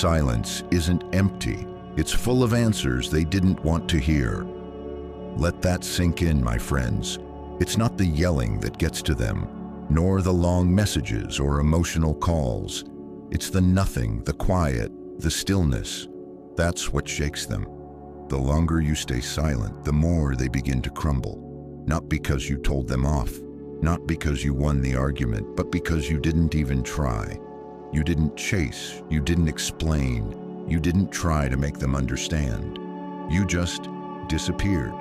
silence isn't empty. It's full of answers they didn't want to hear. Let that sink in, my friends. It's not the yelling that gets to them, nor the long messages or emotional calls. It's the nothing, the quiet, the stillness. That's what shakes them. The longer you stay silent, the more they begin to crumble. Not because you told them off, not because you won the argument, but because you didn't even try. You didn't chase, you didn't explain, you didn't try to make them understand. You just disappeared.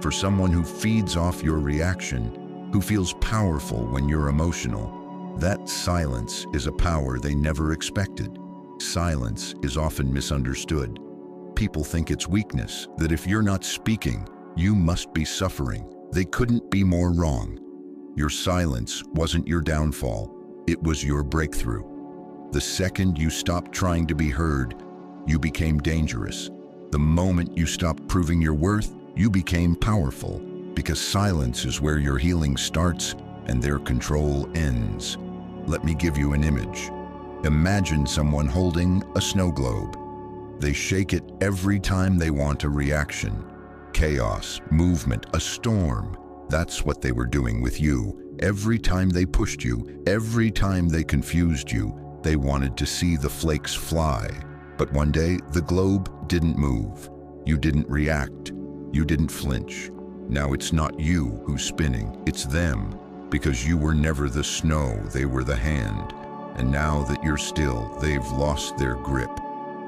For someone who feeds off your reaction, who feels powerful when you're emotional, that silence is a power they never expected. Silence is often misunderstood. People think it's weakness, that if you're not speaking, you must be suffering. They couldn't be more wrong. Your silence wasn't your downfall, it was your breakthrough. The second you stopped trying to be heard, you became dangerous. The moment you stopped proving your worth, you became powerful, because silence is where your healing starts and their control ends. Let me give you an image. Imagine someone holding a snow globe. They shake it every time they want a reaction. Chaos, movement, a storm. That's what they were doing with you. Every time they pushed you, every time they confused you, they wanted to see the flakes fly. But one day, the globe didn't move. You didn't react. You didn't flinch. Now it's not you who's spinning, it's them. Because you were never the snow, they were the hand. And now that you're still, they've lost their grip.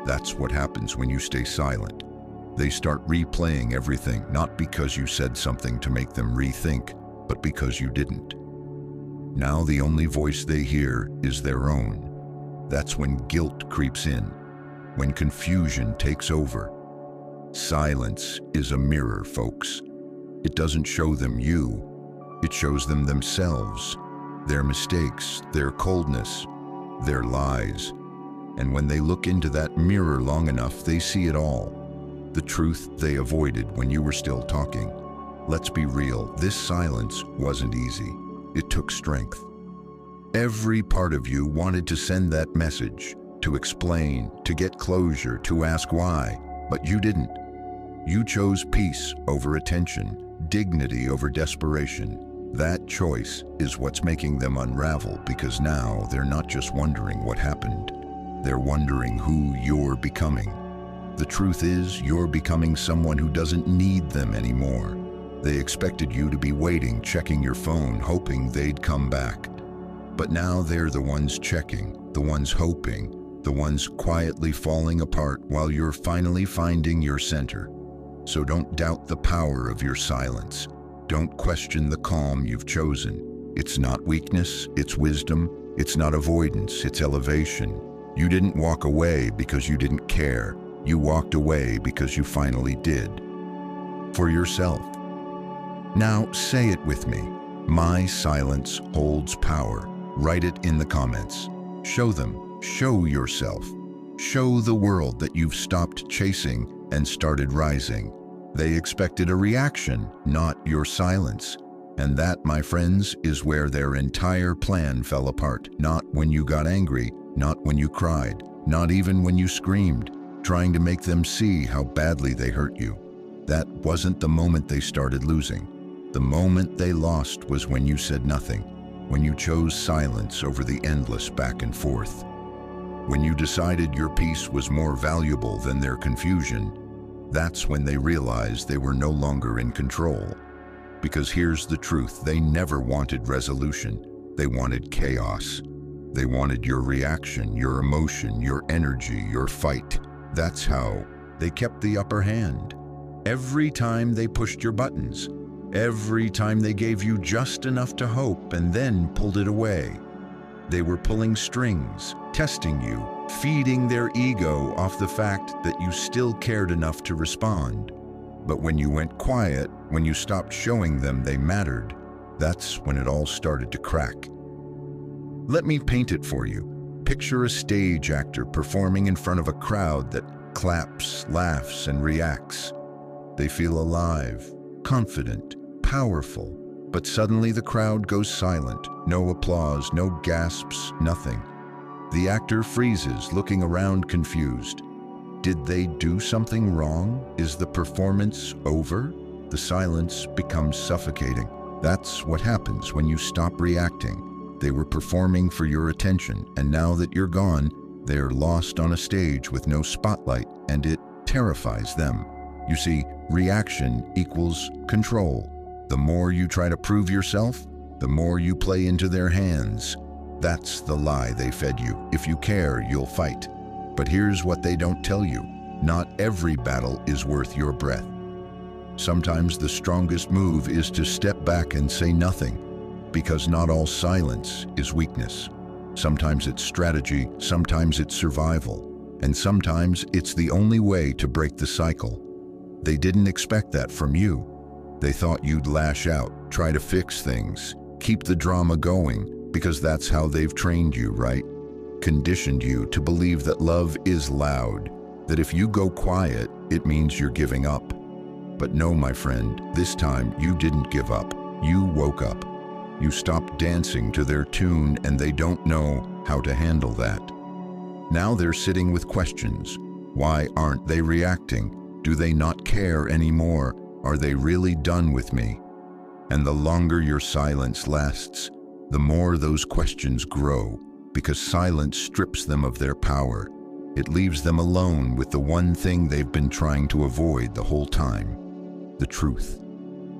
That's what happens when you stay silent. They start replaying everything, not because you said something to make them rethink, but because you didn't. Now the only voice they hear is their own. That's when guilt creeps in, when confusion takes over. Silence is a mirror, folks. It doesn't show them you, it shows them themselves, their mistakes, their coldness, their lies. And when they look into that mirror long enough, they see it all. The truth they avoided when you were still talking. Let's be real, this silence wasn't easy. It took strength. Every part of you wanted to send that message, to explain, to get closure, to ask why, but you didn't. You chose peace over attention, dignity over desperation. That choice is what's making them unravel, because now they're not just wondering what happened. They're wondering who you're becoming. The truth is, you're becoming someone who doesn't need them anymore. They expected you to be waiting, checking your phone, hoping they'd come back. But now they're the ones checking, the ones hoping, the ones quietly falling apart while you're finally finding your center. So don't doubt the power of your silence. Don't question the calm you've chosen. It's not weakness, it's wisdom. It's not avoidance, it's elevation. You didn't walk away because you didn't care. You walked away because you finally did. For yourself. Now say it with me. My silence holds power. Write it in the comments. Show them. Show yourself. Show the world that you've stopped chasing and started rising. They expected a reaction, not your silence. And that, my friends, is where their entire plan fell apart. Not when you got angry, not when you cried, not even when you screamed, trying to make them see how badly they hurt you. That wasn't the moment they started losing. The moment they lost was when you said nothing, when you chose silence over the endless back and forth. When you decided your peace was more valuable than their confusion, that's when they realized they were no longer in control. Because here's the truth, they never wanted resolution. They wanted chaos. They wanted your reaction, your emotion, your energy, your fight. That's how they kept the upper hand. Every time they pushed your buttons, every time they gave you just enough to hope and then pulled it away. They were pulling strings, testing you, feeding their ego off the fact that you still cared enough to respond. But when you went quiet, when you stopped showing them they mattered, that's when it all started to crack. Let me paint it for you. Picture a stage actor performing in front of a crowd that claps, laughs, and reacts. They feel alive, confident, powerful, but suddenly the crowd goes silent. No applause, no gasps, nothing. The actor freezes, looking around confused. Did they do something wrong? Is the performance over? The silence becomes suffocating. That's what happens when you stop reacting. They were performing for your attention, and now that you're gone, they're lost on a stage with no spotlight, and it terrifies them. You see, reaction equals control. The more you try to prove yourself, the more you play into their hands. That's the lie they fed you. If you care, you'll fight. But here's what they don't tell you. Not every battle is worth your breath. Sometimes the strongest move is to step back and say nothing, because not all silence is weakness. Sometimes it's strategy, sometimes it's survival, and sometimes it's the only way to break the cycle. They didn't expect that from you. They thought you'd lash out, try to fix things, keep the drama going, because that's how they've trained you, right? Conditioned you to believe that love is loud, that if you go quiet, it means you're giving up. But no, my friend, this time you didn't give up. You woke up. You stopped dancing to their tune, and they don't know how to handle that. Now they're sitting with questions. Why aren't they reacting? Do they not care anymore? Are they really done with me? And the longer your silence lasts, the more those questions grow, because silence strips them of their power. It leaves them alone with the one thing they've been trying to avoid the whole time. The truth.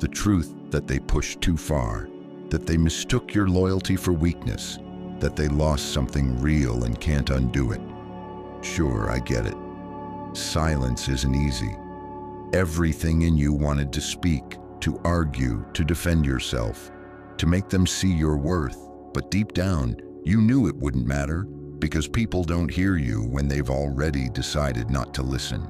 The truth that they pushed too far, that they mistook your loyalty for weakness, that they lost something real and can't undo it. Sure, I get it. Silence isn't easy. Everything in you wanted to speak, to argue, to defend yourself, to make them see your worth, but deep down, you knew it wouldn't matter, because people don't hear you when they've already decided not to listen.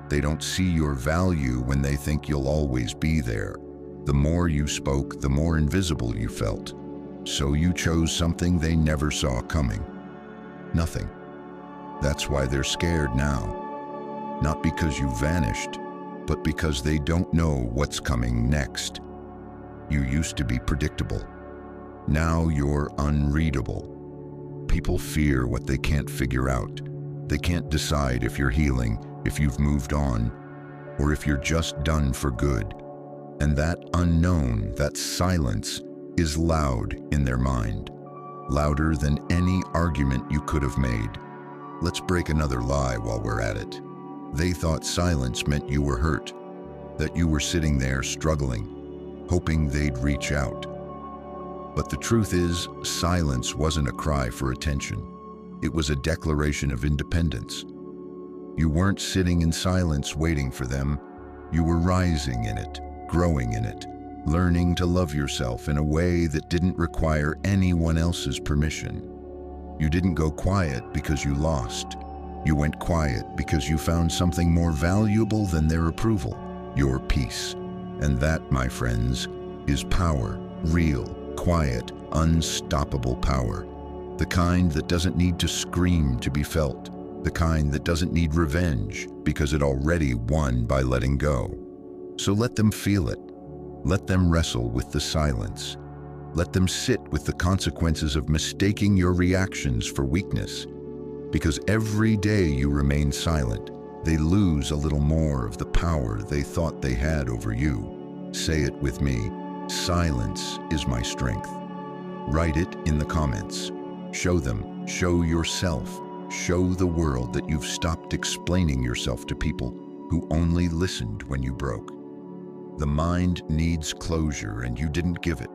They don't see your value when they think you'll always be there. The more you spoke, the more invisible you felt. So you chose something they never saw coming. Nothing. That's why they're scared now. Not because you vanished, but because they don't know what's coming next. You used to be predictable. Now you're unreadable. People fear what they can't figure out. They can't decide if you're healing, if you've moved on, or if you're just done for good. And that unknown, that silence, is loud in their mind. Louder than any argument you could have made. Let's break another lie while we're at it. They thought silence meant you were hurt, that you were sitting there struggling, hoping they'd reach out. But the truth is, silence wasn't a cry for attention. It was a declaration of independence. You weren't sitting in silence waiting for them. You were rising in it, growing in it, learning to love yourself in a way that didn't require anyone else's permission. You didn't go quiet because you lost. You went quiet because you found something more valuable than their approval, your peace. And that, my friends, is power, real, quiet, unstoppable power. The kind that doesn't need to scream to be felt. The kind that doesn't need revenge because it already won by letting go. So let them feel it. Let them wrestle with the silence. Let them sit with the consequences of mistaking your reactions for weakness. Because every day you remain silent, they lose a little more of the power they thought they had over you. Say it with me. Silence is my strength. Write it in the comments. Show them, show yourself, show the world that you've stopped explaining yourself to people who only listened when you broke. The mind needs closure and you didn't give it.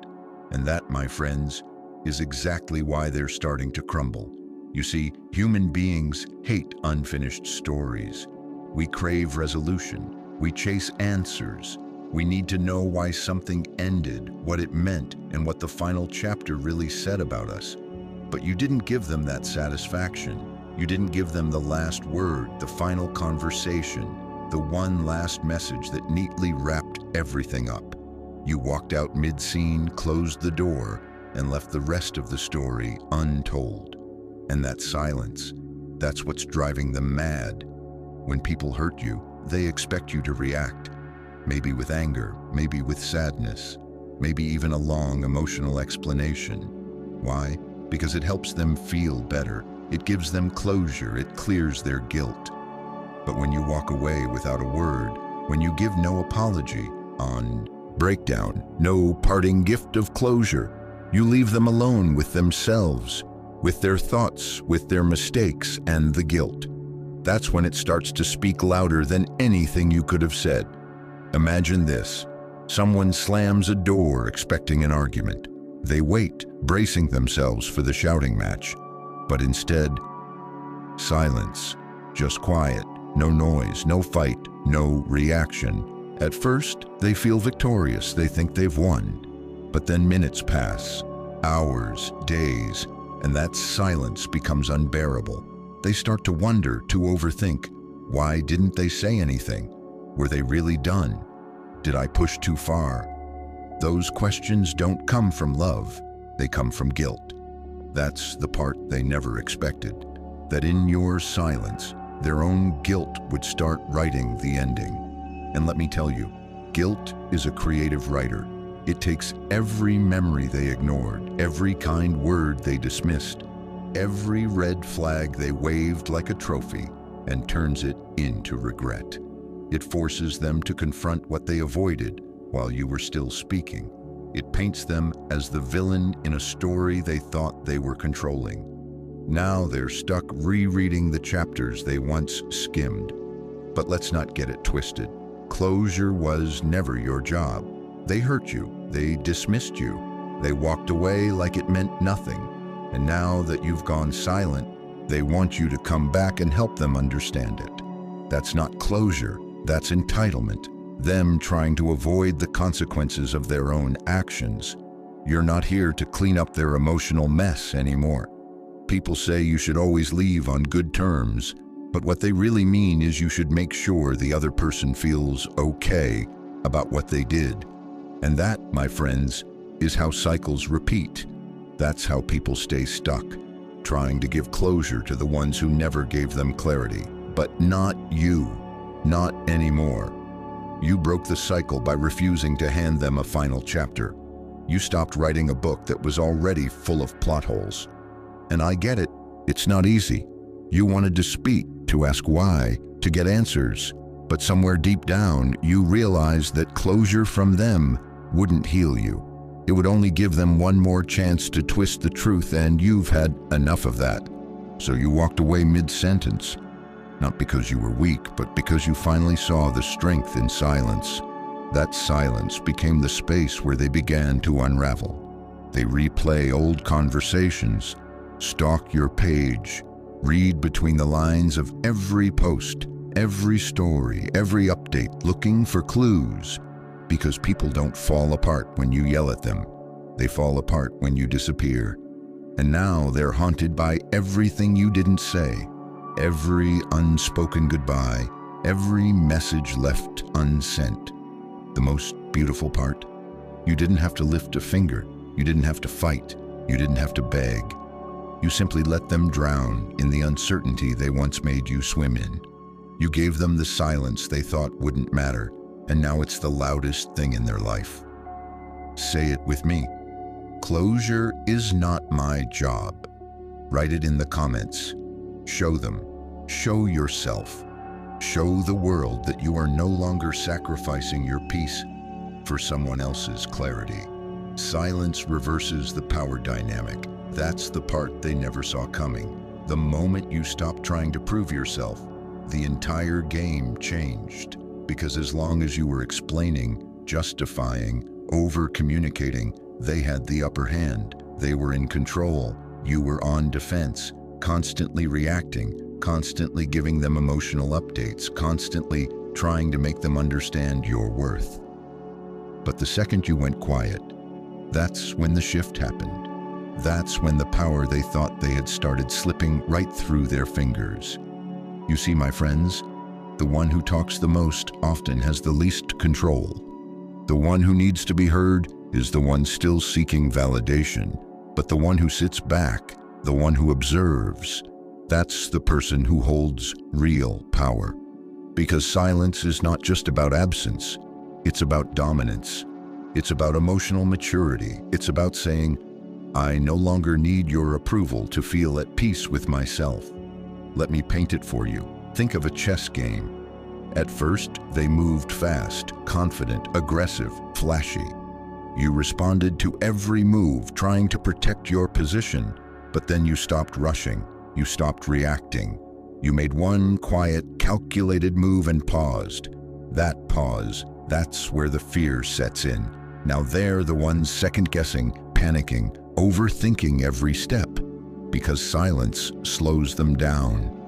And that, my friends, is exactly why they're starting to crumble. You see, human beings hate unfinished stories. We crave resolution. We chase answers. We need to know why something ended, what it meant, and what the final chapter really said about us. But you didn't give them that satisfaction. You didn't give them the last word, the final conversation, the one last message that neatly wrapped everything up. You walked out mid-scene, closed the door, and left the rest of the story untold. And that silence, that's what's driving them mad. When people hurt you, they expect you to react. Maybe with anger, maybe with sadness, maybe even a long emotional explanation. Why? Because it helps them feel better. It gives them closure, it clears their guilt. But when you walk away without a word, when you give no apology on breakdown, no parting gift of closure, you leave them alone with themselves, with their thoughts, with their mistakes and the guilt. That's when it starts to speak louder than anything you could have said. Imagine this. Someone slams a door expecting an argument. They wait, bracing themselves for the shouting match. But instead, silence, just quiet, no noise, no fight, no reaction. At first, they feel victorious, they think they've won. But then minutes pass, hours, days, and that silence becomes unbearable. They start to wonder, to overthink. Why didn't they say anything? Were they really done? Did I push too far? Those questions don't come from love, they come from guilt. That's the part they never expected, that in your silence, their own guilt would start writing the ending. And let me tell you, guilt is a creative writer. It takes every memory they ignored, every kind word they dismissed, every red flag they waved like a trophy, and turns it into regret. It forces them to confront what they avoided while you were still speaking. It paints them as the villain in a story they thought they were controlling. Now they're stuck rereading the chapters they once skimmed. But let's not get it twisted. Closure was never your job. They hurt you, they dismissed you, they walked away like it meant nothing. And now that you've gone silent, they want you to come back and help them understand it. That's not closure, that's entitlement. Them trying to avoid the consequences of their own actions. You're not here to clean up their emotional mess anymore. People say you should always leave on good terms, but what they really mean is you should make sure the other person feels okay about what they did. And that, my friends, is how cycles repeat. That's how people stay stuck, trying to give closure to the ones who never gave them clarity. But not you, not anymore. You broke the cycle by refusing to hand them a final chapter. You stopped writing a book that was already full of plot holes. And I get it, it's not easy. You wanted to speak, to ask why, to get answers. But somewhere deep down, you realized that closure from them wouldn't heal you. It would only give them one more chance to twist the truth, and you've had enough of that. So you walked away mid-sentence. Not because you were weak, but because you finally saw the strength in silence. That silence became the space where they began to unravel. They replay old conversations, stalk your page, read between the lines of every post, every story, every update, looking for clues. Because people don't fall apart when you yell at them. They fall apart when you disappear. And now they're haunted by everything you didn't say. Every unspoken goodbye, every message left unsent. The most beautiful part? You didn't have to lift a finger. You didn't have to fight. You didn't have to beg. You simply let them drown in the uncertainty they once made you swim in. You gave them the silence they thought wouldn't matter, and now it's the loudest thing in their life. Say it with me. Closure is not my job. Write it in the comments. Show them. Show yourself. Show the world that you are no longer sacrificing your peace for someone else's clarity. Silence reverses the power dynamic. That's the part they never saw coming. The moment you stopped trying to prove yourself, the entire game changed. Because as long as you were explaining, justifying, over-communicating, they had the upper hand. They were in control. You were on defense, constantly reacting, constantly giving them emotional updates, constantly trying to make them understand your worth. But the second you went quiet, that's when the shift happened. That's when the power they thought they had started slipping right through their fingers. You see, my friends, the one who talks the most often has the least control. The one who needs to be heard is the one still seeking validation. But the one who sits back, the one who observes, that's the person who holds real power. Because silence is not just about absence, it's about dominance. It's about emotional maturity. It's about saying, I no longer need your approval to feel at peace with myself. Let me paint it for you. Think of a chess game. At first, they moved fast, confident, aggressive, flashy. You responded to every move, trying to protect your position, but then you stopped rushing. You stopped reacting. You made one quiet, calculated move and paused. That pause, that's where the fear sets in. Now they're the ones second-guessing, panicking, overthinking every step, because silence slows them down.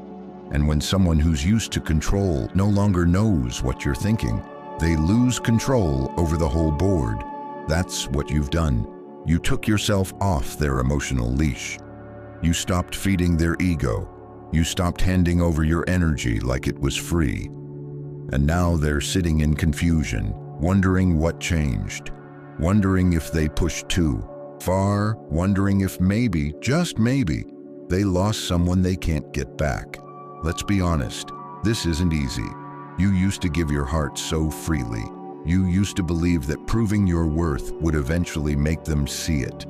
And when someone who's used to control no longer knows what you're thinking, they lose control over the whole board. That's what you've done. You took yourself off their emotional leash. You stopped feeding their ego. You stopped handing over your energy like it was free. And now they're sitting in confusion, wondering what changed, wondering if they pushed too far, wondering if maybe, just maybe, they lost someone they can't get back. Let's be honest, this isn't easy. You used to give your heart so freely. You used to believe that proving your worth would eventually make them see it.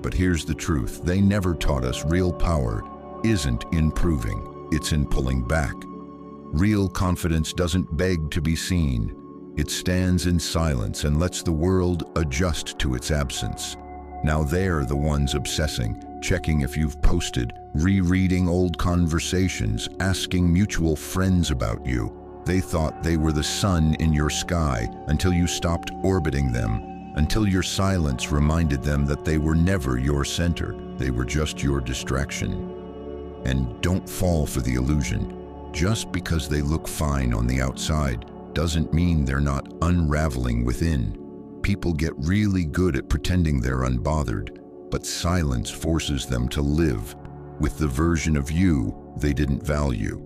But here's the truth, they never taught us real power isn't in proving, it's in pulling back. Real confidence doesn't beg to be seen. It stands in silence and lets the world adjust to its absence. Now they're the ones obsessing, checking if you've posted, rereading old conversations, asking mutual friends about you. They thought they were the sun in your sky until you stopped orbiting them, until your silence reminded them that they were never your center, they were just your distraction. And don't fall for the illusion. Just because they look fine on the outside doesn't mean they're not unraveling within. People get really good at pretending they're unbothered, but silence forces them to live with the version of you they didn't value.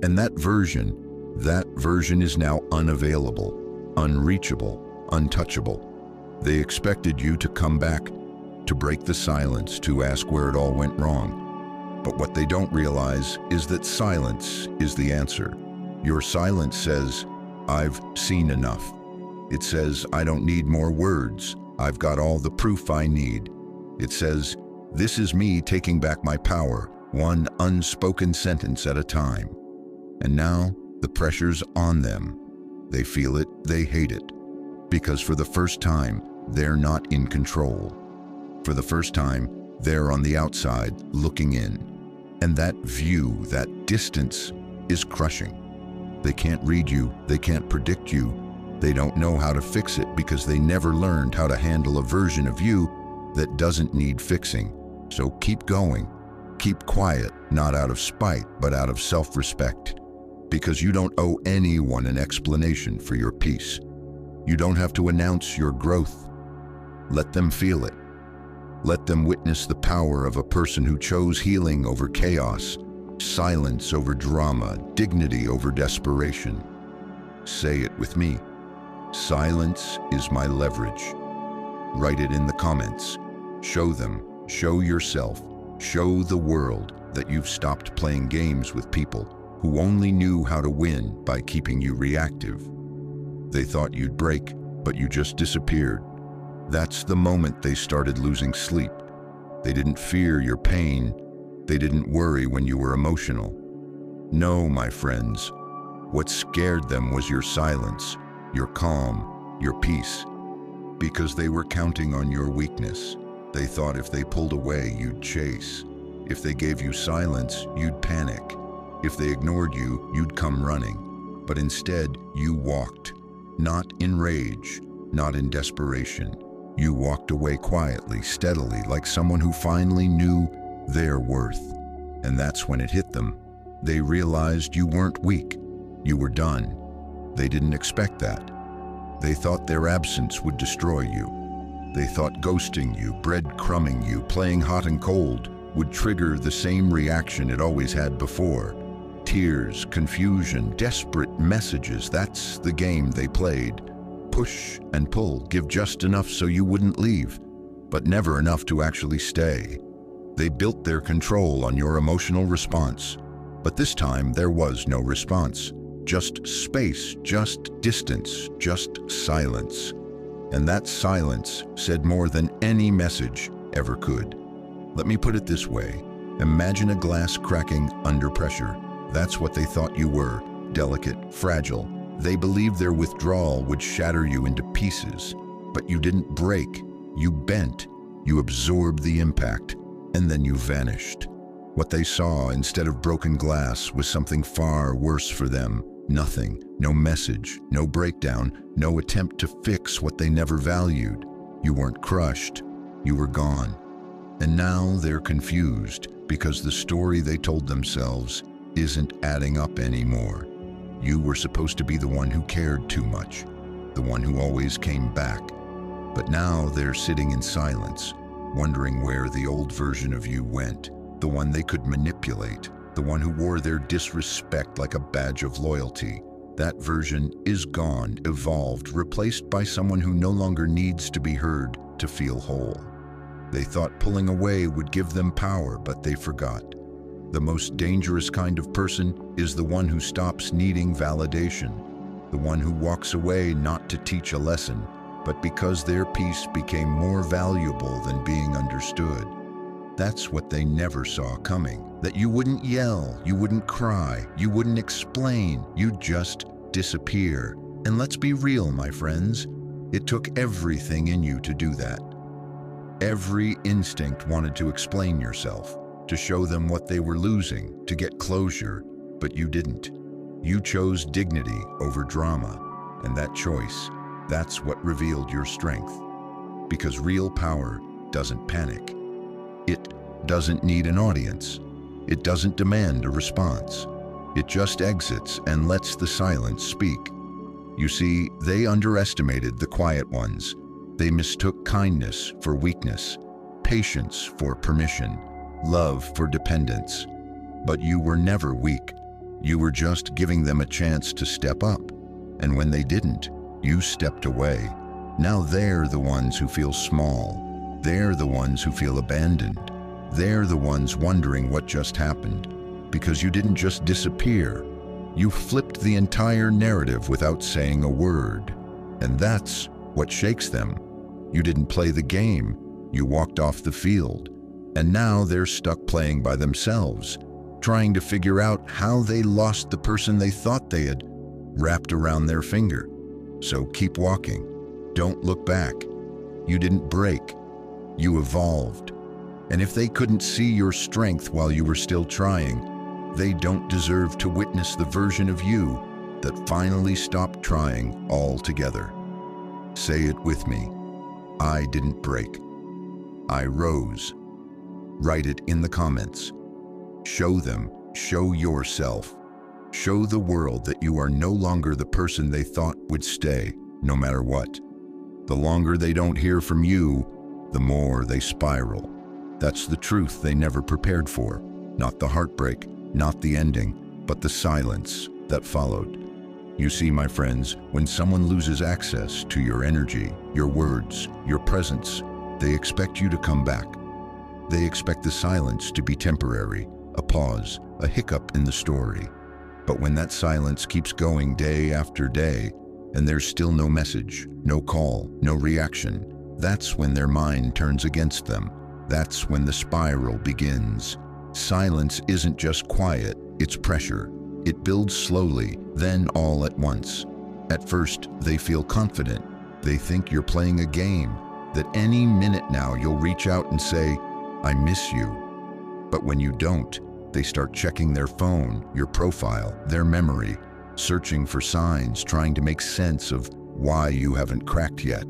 And that version is now unavailable, unreachable, untouchable. They expected you to come back, to break the silence, to ask where it all went wrong. But what they don't realize is that silence is the answer. Your silence says, I've seen enough. It says, I don't need more words. I've got all the proof I need. It says, this is me taking back my power, one unspoken sentence at a time. And now the pressure's on them. They feel it, they hate it. Because for the first time, they're not in control. For the first time, they're on the outside, looking in. And that view, that distance, is crushing. They can't read you, they can't predict you. They don't know how to fix it because they never learned how to handle a version of you that doesn't need fixing. So keep going. Keep quiet, not out of spite, but out of self-respect. Because you don't owe anyone an explanation for your peace. You don't have to announce your growth. Let them feel it. Let them witness the power of a person who chose healing over chaos, silence over drama, dignity over desperation. Say it with me. Silence is my leverage. Write it in the comments. Show them, show yourself, show the world that you've stopped playing games with people who only knew how to win by keeping you reactive. They thought you'd break, but you just disappeared. That's the moment they started losing sleep. They didn't fear your pain. They didn't worry when you were emotional. No, my friends, what scared them was your silence, your calm, your peace. Because they were counting on your weakness. They thought if they pulled away, you'd chase. If they gave you silence, you'd panic. If they ignored you, you'd come running. But instead, you walked. Not in rage, not in desperation. You walked away quietly, steadily, like someone who finally knew their worth. And that's when it hit them. They realized you weren't weak. You were done. They didn't expect that. They thought their absence would destroy you. They thought ghosting you, breadcrumbing you, playing hot and cold would trigger the same reaction it always had before. Tears, confusion, desperate messages, that's the game they played. Push and pull, give just enough so you wouldn't leave, but never enough to actually stay. They built their control on your emotional response. But this time there was no response. Just space, just distance, just silence. And that silence said more than any message ever could. Let me put it this way. Imagine a glass cracking under pressure. That's what they thought you were, delicate, fragile. They believed their withdrawal would shatter you into pieces. But you didn't break, you bent, you absorbed the impact, and then you vanished. What they saw instead of broken glass was something far worse for them. Nothing, no message, no breakdown, no attempt to fix what they never valued. You weren't crushed, you were gone. And now they're confused because the story they told themselves isn't adding up anymore. You were supposed to be the one who cared too much, the one who always came back. But now they're sitting in silence, wondering where the old version of you went, the one they could manipulate, the one who wore their disrespect like a badge of loyalty. That version is gone, evolved, replaced by someone who no longer needs to be heard to feel whole. They thought pulling away would give them power, but they forgot. The most dangerous kind of person is the one who stops needing validation, the one who walks away not to teach a lesson, but because their peace became more valuable than being understood. That's what they never saw coming. That you wouldn't yell, you wouldn't cry, you wouldn't explain, you'd just disappear. And let's be real, my friends, it took everything in you to do that. Every instinct wanted to explain yourself, to show them what they were losing, to get closure, but you didn't. You chose dignity over drama, and that choice, that's what revealed your strength. Because real power doesn't panic. It doesn't need an audience. It doesn't demand a response. It just exits and lets the silence speak. You see, they underestimated the quiet ones. They mistook kindness for weakness, patience for permission, love for dependence. But you were never weak. You were just giving them a chance to step up. And when they didn't, you stepped away. Now they're the ones who feel small. They're the ones who feel abandoned. They're the ones wondering what just happened. Because you didn't just disappear. You flipped the entire narrative without saying a word. And that's what shakes them. You didn't play the game. You walked off the field. And now they're stuck playing by themselves, trying to figure out how they lost the person they thought they had wrapped around their finger. So keep walking. Don't look back. You didn't break. You evolved. And if they couldn't see your strength while you were still trying, they don't deserve to witness the version of you that finally stopped trying altogether. Say it with me. I didn't break. I rose. Write it in the comments. Show them, show yourself. Show the world that you are no longer the person they thought would stay, no matter what. The longer they don't hear from you, the more they spiral. That's the truth they never prepared for. Not the heartbreak, not the ending, but the silence that followed. You see, my friends, when someone loses access to your energy, your words, your presence, they expect you to come back. They expect the silence to be temporary, a pause, a hiccup in the story. But when that silence keeps going day after day, and there's still no message, no call, no reaction, that's when their mind turns against them. That's when the spiral begins. Silence isn't just quiet, it's pressure. It builds slowly, then all at once. At first, they feel confident. They think you're playing a game, that any minute now you'll reach out and say, I miss you. But when you don't, they start checking their phone, your profile, their memory, searching for signs, trying to make sense of why you haven't cracked yet.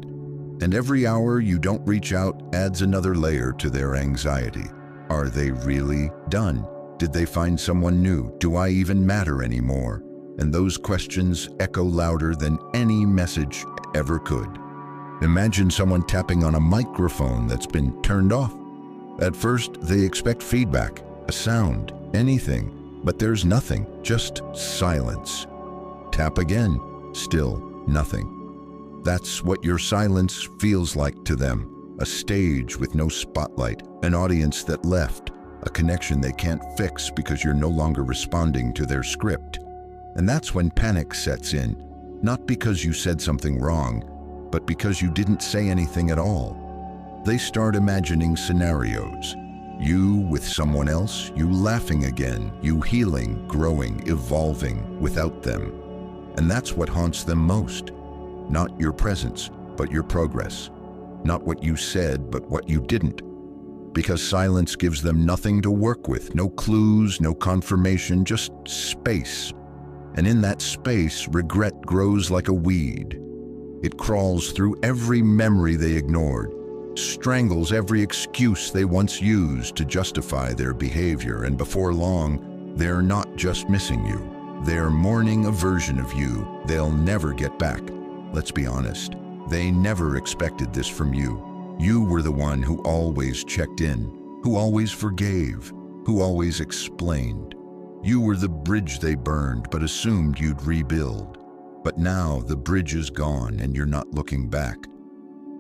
And every hour you don't reach out adds another layer to their anxiety. Are they really done? Did they find someone new? Do I even matter anymore? And those questions echo louder than any message ever could. Imagine someone tapping on a microphone that's been turned off. At first, they expect feedback, a sound, anything, but there's nothing, just silence. Tap again, still nothing. That's what your silence feels like to them, a stage with no spotlight, an audience that left, a connection they can't fix because you're no longer responding to their script. And that's when panic sets in, not because you said something wrong, but because you didn't say anything at all. They start imagining scenarios. You with someone else, you laughing again, you healing, growing, evolving without them. And that's what haunts them most. Not your presence, but your progress. Not what you said, but what you didn't. Because silence gives them nothing to work with, no clues, no confirmation, just space. And in that space, regret grows like a weed. It crawls through every memory they ignored, strangles every excuse they once used to justify their behavior, and before long, they're not just missing you. They're mourning a version of you they'll never get back. Let's be honest, they never expected this from you. You were the one who always checked in, who always forgave, who always explained. You were the bridge they burned but assumed you'd rebuild. But now the bridge is gone and you're not looking back.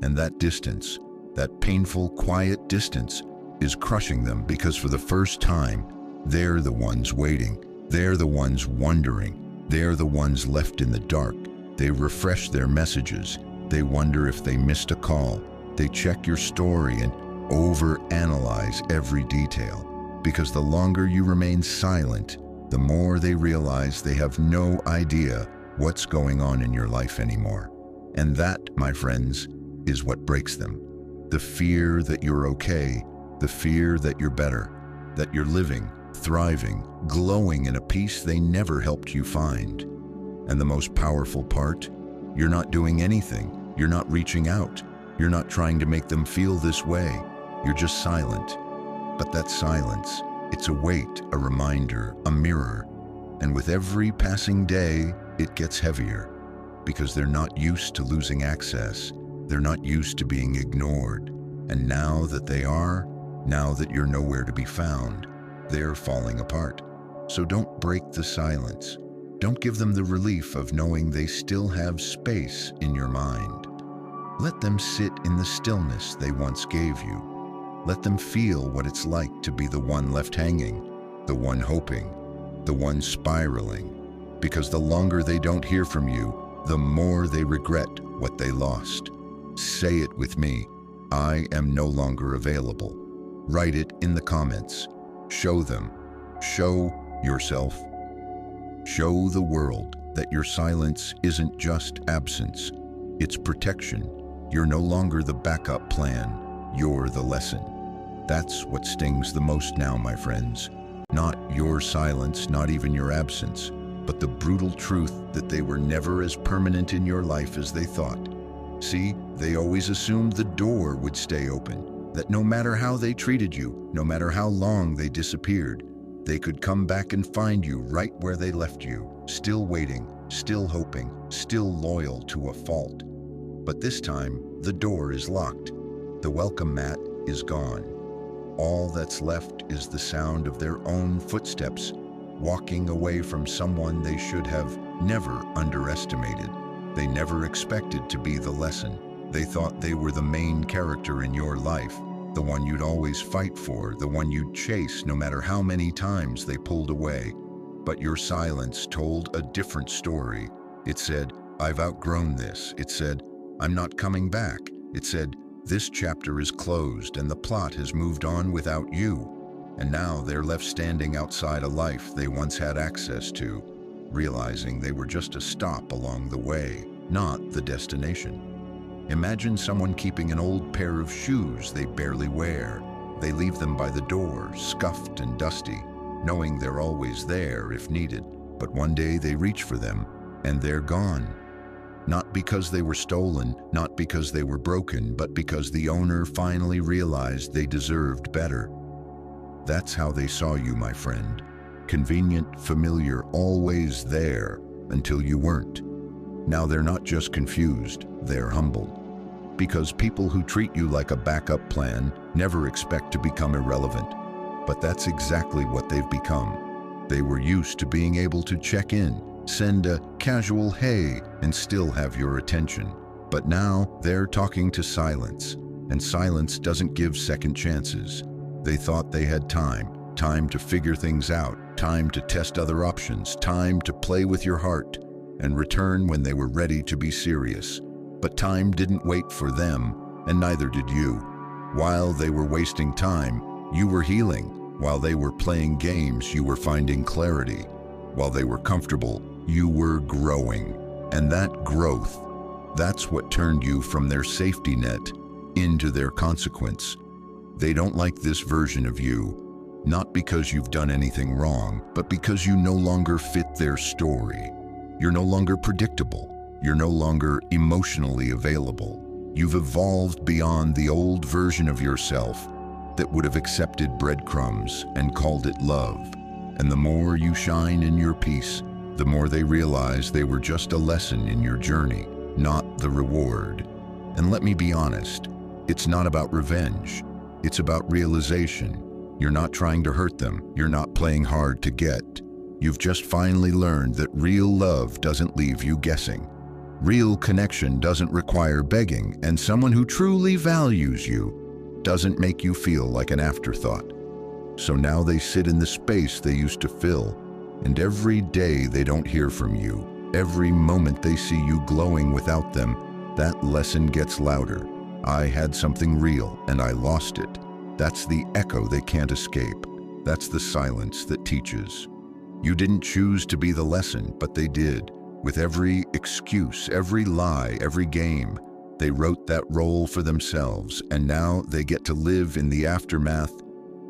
And that distance, that painful, quiet distance, is crushing them because for the first time, they're the ones waiting. They're the ones wondering. They're the ones left in the dark. They refresh their messages. They wonder if they missed a call. They check your story and overanalyze every detail. Because the longer you remain silent, the more they realize they have no idea what's going on in your life anymore. And that, my friends, is what breaks them. The fear that you're okay, the fear that you're better, that you're living, thriving, glowing in a peace they never helped you find. And the most powerful part, you're not doing anything. You're not reaching out. You're not trying to make them feel this way. You're just silent. But that silence, it's a weight, a reminder, a mirror. And with every passing day, it gets heavier because they're not used to losing access. They're not used to being ignored. And now that they are, now that you're nowhere to be found, they're falling apart. So don't break the silence. Don't give them the relief of knowing they still have space in your mind. Let them sit in the stillness they once gave you. Let them feel what it's like to be the one left hanging, the one hoping, the one spiraling. Because the longer they don't hear from you, the more they regret what they lost. Say it with me. I am no longer available. Write it in the comments. Show them. Show yourself. Show the world that your silence isn't just absence. It's protection. You're no longer the backup plan. You're the lesson. That's what stings the most now, my friends. Not your silence, not even your absence, but the brutal truth that they were never as permanent in your life as they thought. See, they always assumed the door would stay open, that no matter how they treated you, no matter how long they disappeared, they could come back and find you right where they left you, still waiting, still hoping, still loyal to a fault. But this time, the door is locked. The welcome mat is gone. All that's left is the sound of their own footsteps, walking away from someone they should have never underestimated. They never expected to be the lesson. They thought they were the main character in your life, the one you'd always fight for, the one you'd chase no matter how many times they pulled away. But your silence told a different story. It said, I've outgrown this. It said, I'm not coming back. It said, this chapter is closed and the plot has moved on without you. And now they're left standing outside a life they once had access to, realizing they were just a stop along the way, not the destination. Imagine someone keeping an old pair of shoes they barely wear. They leave them by the door, scuffed and dusty, knowing they're always there if needed. But one day they reach for them, and they're gone. Not because they were stolen, not because they were broken, but because the owner finally realized they deserved better. That's how they saw you, my friend. Convenient, familiar, always there, until you weren't. Now they're not just confused, they're humbled. Because people who treat you like a backup plan never expect to become irrelevant. But that's exactly what they've become. They were used to being able to check in, send a casual hey, and still have your attention. But now they're talking to silence, and silence doesn't give second chances. They thought they had time to figure things out, time to test other options, time to play with your heart, and return when they were ready to be serious. But time didn't wait for them, and neither did you. While they were wasting time, You were healing. While they were playing games, you were finding clarity. While they were comfortable, you were growing. And that growth, that's what turned you from their safety net into their consequence. They don't like this version of you, not because you've done anything wrong, but because you no longer fit their story. You're no longer predictable. You're no longer emotionally available. You've evolved beyond the old version of yourself that would have accepted breadcrumbs and called it love. And the more you shine in your peace, the more they realize they were just a lesson in your journey, not the reward. And let me be honest, it's not about revenge. It's about realization. You're not trying to hurt them. You're not playing hard to get. You've just finally learned that real love doesn't leave you guessing. Real connection doesn't require begging, and someone who truly values you doesn't make you feel like an afterthought. So now they sit in the space they used to fill, and every day they don't hear from you, every moment they see you glowing without them, that lesson gets louder. I had something real, and I lost it. That's the echo they can't escape. That's the silence that teaches. You didn't choose to be the lesson, but they did. With every excuse, every lie, every game, they wrote that role for themselves, and now they get to live in the aftermath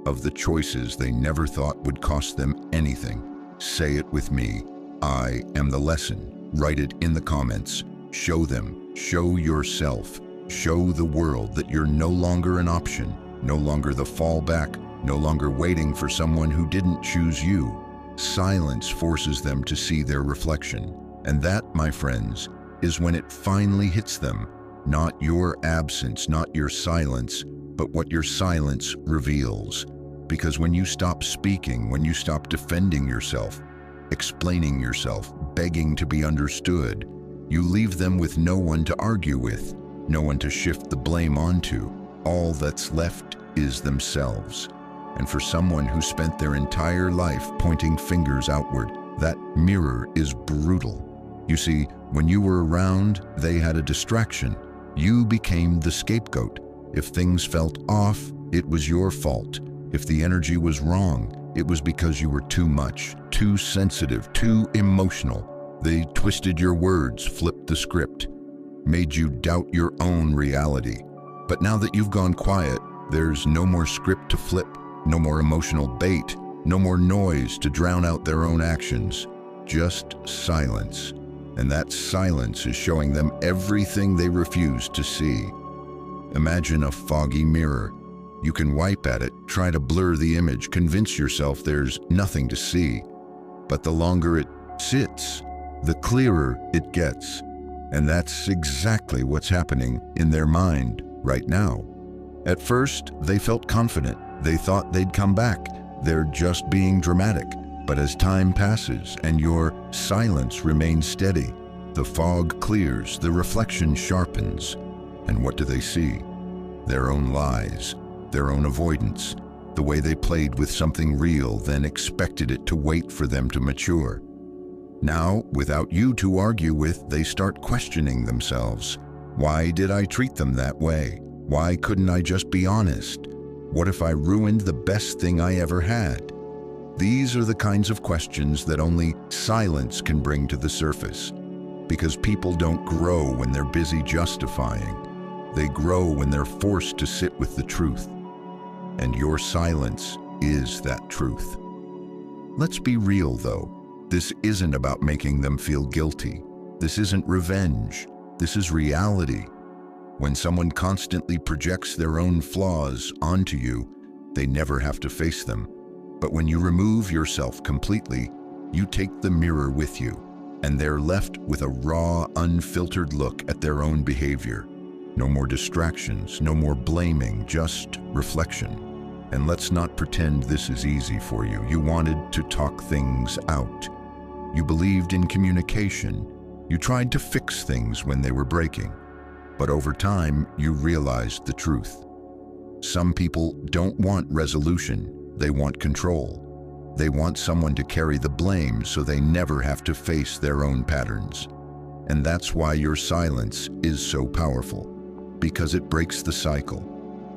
of the choices they never thought would cost them anything. Say it with me. I am the lesson. Write it in the comments. Show them. Show yourself. Show the world that you're no longer an option, no longer the fallback, no longer waiting for someone who didn't choose you. Silence forces them to see their reflection. And that, my friends, is when it finally hits them. Not your absence, not your silence, but what your silence reveals. Because when you stop speaking, when you stop defending yourself, explaining yourself, begging to be understood, you leave them with no one to argue with, no one to shift the blame onto. All that's left is themselves. And for someone who spent their entire life pointing fingers outward, that mirror is brutal. You see, when you were around, they had a distraction. You became the scapegoat. If things felt off, it was your fault. If the energy was wrong, it was because you were too much, too sensitive, too emotional. They twisted your words, flipped the script, made you doubt your own reality. But now that you've gone quiet, there's no more script to flip, no more emotional bait, no more noise to drown out their own actions. Just silence. And that silence is showing them everything they refuse to see. Imagine a foggy mirror. You can wipe at it, try to blur the image, convince yourself there's nothing to see. But the longer it sits, the clearer it gets. And that's exactly what's happening in their mind right now. At first, they felt confident. They thought they'd come back. They're just being dramatic. But as time passes and your silence remains steady, the fog clears, the reflection sharpens. And what do they see? Their own lies, their own avoidance, the way they played with something real, then expected it to wait for them to mature. Now, without you to argue with, they start questioning themselves. Why did I treat them that way? Why couldn't I just be honest? What if I ruined the best thing I ever had? These are the kinds of questions that only silence can bring to the surface. Because people don't grow when they're busy justifying. They grow when they're forced to sit with the truth. And your silence is that truth. Let's be real, though. This isn't about making them feel guilty. This isn't revenge. This is reality. When someone constantly projects their own flaws onto you, they never have to face them. But when you remove yourself completely, you take the mirror with you, and they're left with a raw, unfiltered look at their own behavior. No more distractions, no more blaming, just reflection. And let's not pretend this is easy for you. You wanted to talk things out. You believed in communication. You tried to fix things when they were breaking. But over time, you realized the truth. Some people don't want resolution. They want control. They want someone to carry the blame so they never have to face their own patterns. And that's why your silence is so powerful, because it breaks the cycle.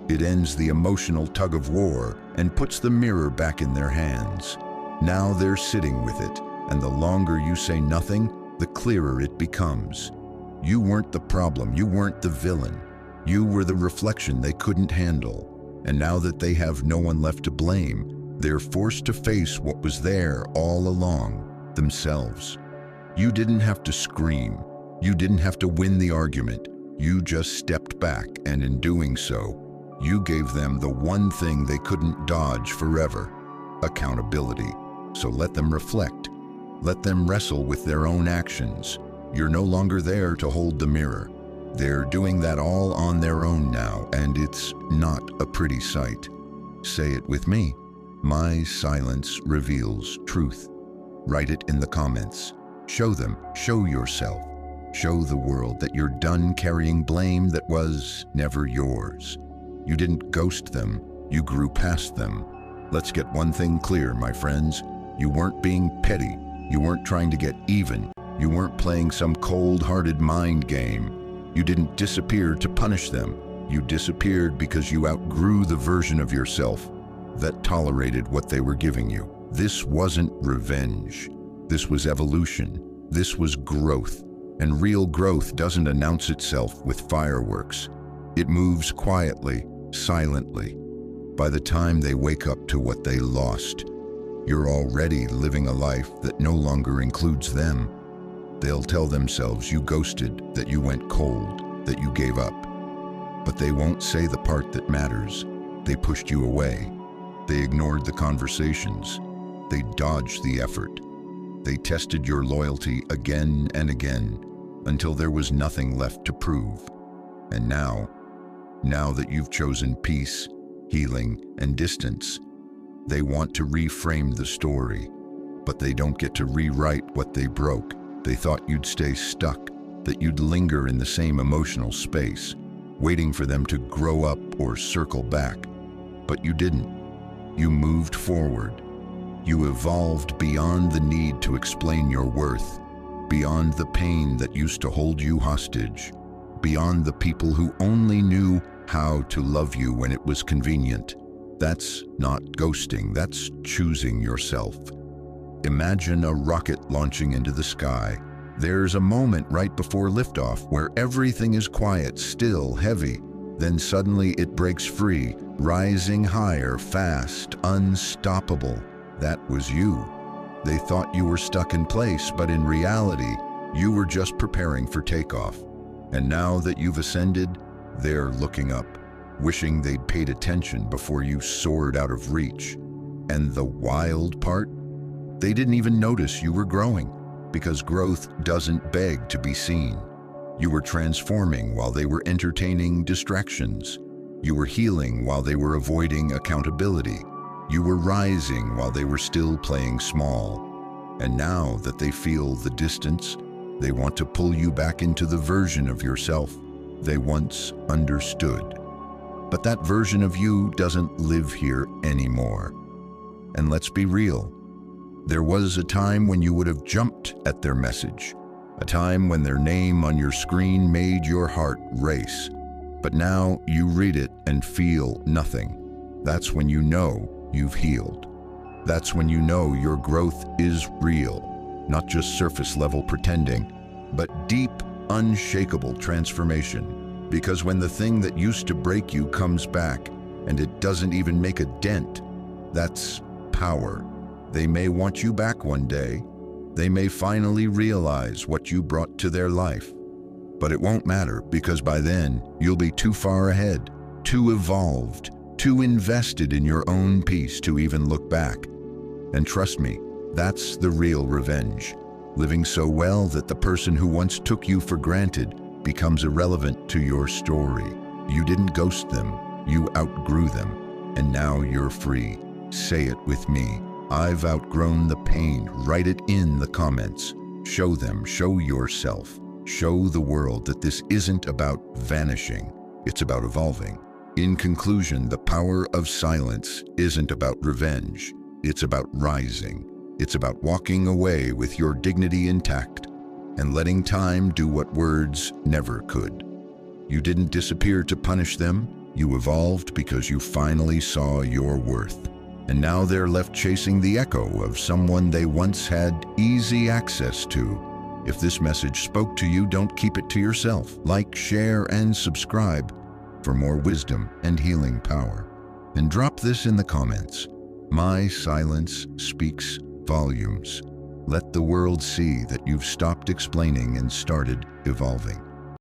It ends the emotional tug of war and puts the mirror back in their hands. Now they're sitting with it, and the longer you say nothing, the clearer it becomes. You weren't the problem, you weren't the villain. You were the reflection they couldn't handle. And now that they have no one left to blame, they're forced to face what was there all along, themselves. You didn't have to scream. You didn't have to win the argument. You just stepped back, and in doing so, you gave them the one thing they couldn't dodge forever: accountability. So let them reflect. Let them wrestle with their own actions. You're no longer there to hold the mirror. They're doing that all on their own now, and it's not a pretty sight. Say it with me. My silence reveals truth. Write it in the comments. Show them, show yourself. Show the world that you're done carrying blame that was never yours. You didn't ghost them, you grew past them. Let's get one thing clear, my friends. You weren't being petty. You weren't trying to get even. You weren't playing some cold-hearted mind game. You didn't disappear to punish them. You disappeared because you outgrew the version of yourself that tolerated what they were giving you. This wasn't revenge. This was evolution. This was growth. And real growth doesn't announce itself with fireworks. It moves quietly, silently. By the time they wake up to what they lost, you're already living a life that no longer includes them. They'll tell themselves you ghosted, that you went cold, that you gave up. But they won't say the part that matters. They pushed you away. They ignored the conversations. They dodged the effort. They tested your loyalty again and again until there was nothing left to prove. And now that you've chosen peace, healing, and distance, they want to reframe the story, but they don't get to rewrite what they broke. They thought you'd stay stuck, that you'd linger in the same emotional space, waiting for them to grow up or circle back. But you didn't. You moved forward. You evolved beyond the need to explain your worth, beyond the pain that used to hold you hostage, beyond the people who only knew how to love you when it was convenient. That's not ghosting, that's choosing yourself. Imagine a rocket launching into the sky. There's a moment right before liftoff where everything is quiet, still, heavy. Then suddenly it breaks free, rising higher, fast, unstoppable. That was you. They thought you were stuck in place, but in reality, you were just preparing for takeoff. And now that you've ascended, they're looking up, wishing they'd paid attention before you soared out of reach. And the wild part? They didn't even notice you were growing, because growth doesn't beg to be seen. You were transforming while they were entertaining distractions. You were healing while they were avoiding accountability. You were rising while they were still playing small. And now that they feel the distance, they want to pull you back into the version of yourself they once understood. But that version of you doesn't live here anymore. And let's be real. There was a time when you would have jumped at their message, a time when their name on your screen made your heart race. But now you read it and feel nothing. That's when you know you've healed. That's when you know your growth is real, not just surface level pretending, but deep, unshakable transformation. Because when the thing that used to break you comes back and it doesn't even make a dent, that's power. They may want you back one day. They may finally realize what you brought to their life. But it won't matter, because by then you'll be too far ahead, too evolved, too invested in your own peace to even look back. And trust me, that's the real revenge. Living so well that the person who once took you for granted becomes irrelevant to your story. You didn't ghost them, you outgrew them, and now you're free. Say it with me. I've outgrown the pain. Write it in the comments. Show them, show yourself. Show the world that this isn't about vanishing, it's about evolving. In conclusion, the power of silence isn't about revenge, it's about rising. It's about walking away with your dignity intact and letting time do what words never could. You didn't disappear to punish them, You evolved because you finally saw your worth. And now they're left chasing the echo of someone they once had easy access to. If this message spoke to you, don't keep it to yourself. Like, share, and subscribe for more wisdom and healing power. And drop this in the comments. My silence speaks volumes. Let the world see that you've stopped explaining and started evolving.